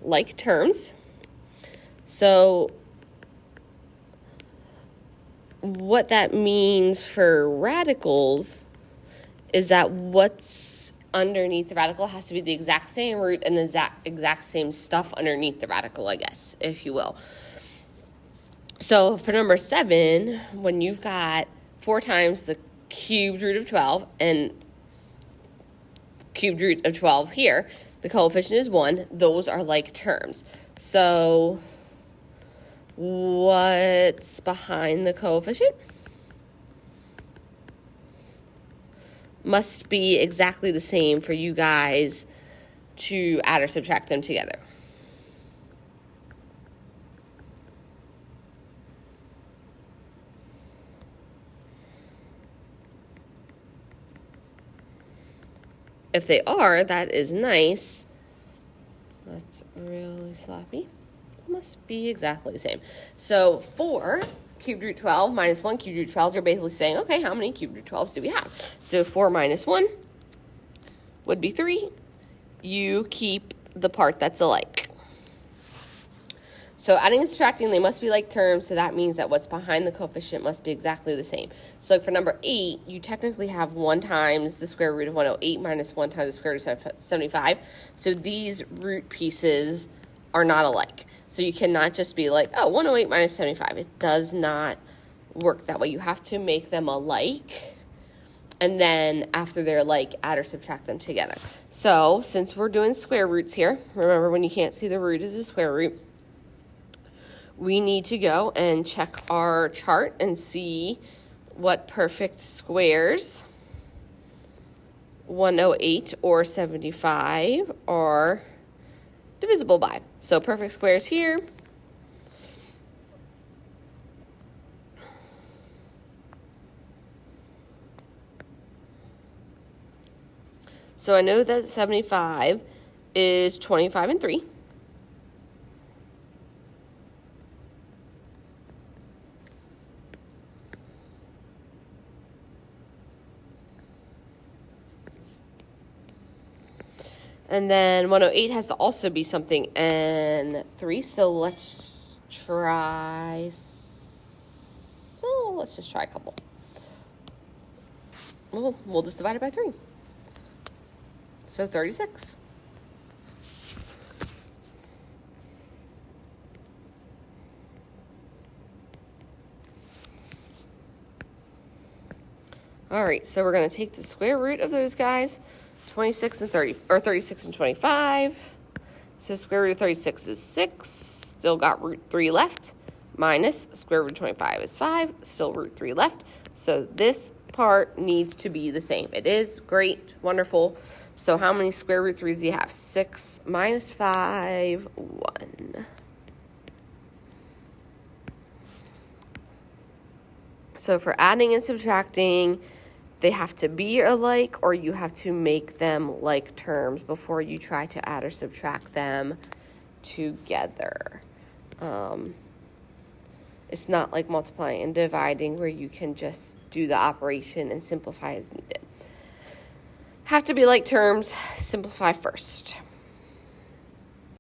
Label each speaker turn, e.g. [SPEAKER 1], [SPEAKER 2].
[SPEAKER 1] like terms. So what that means for radicals is that what's underneath the radical has to be the exact same root and the exact same stuff underneath the radical, I guess, if you will. So for number 7, when you've got 4 times the cubed root of 12 and cubed root of 12 here, the coefficient is 1. Those are like terms. So what's behind the coefficient? Must be exactly the same for you guys to add or subtract them together. If they are, that is nice. That's really sloppy. Must be exactly the same. So 4 cubed root 12 minus 1 cubed root 12, you're basically saying, okay, how many cubed root 12s do we have? So 4 minus 1 would be 3. You keep the part that's alike. So adding and subtracting, they must be like terms, so that means that what's behind the coefficient must be exactly the same. So like for number 8, you technically have 1 times the square root of 108 minus 1 times the square root of 75. So these root pieces are not alike. So you cannot just be like, oh, 108 minus 75. It does not work that way. You have to make them alike. And then after they're alike, add or subtract them together. So since we're doing square roots here, remember when you can't see the root is a square root, we need to go and check our chart and see what perfect squares 108 or 75 are divisible by. So perfect squares here. So I know that 75 is 25 and 3. And then 108 has to also be something and 3. So let's try. So let's just try a couple. We'll just divide it by 3. So 36. All right, so we're going to take the square root of those guys. 26 and 30, or 36 and 25. So square root of 36 is 6. Still got root 3 left. Minus square root of 25 is 5. Still root 3 left. So this part needs to be the same. It is great, wonderful. So how many square root 3's do you have? 6 minus 5, 1. So for adding and subtracting, they have to be alike, or you have to make them like terms before you try to add or subtract them together. It's not like multiplying and dividing where you can just do the operation and simplify as needed. Have to be like terms, simplify first.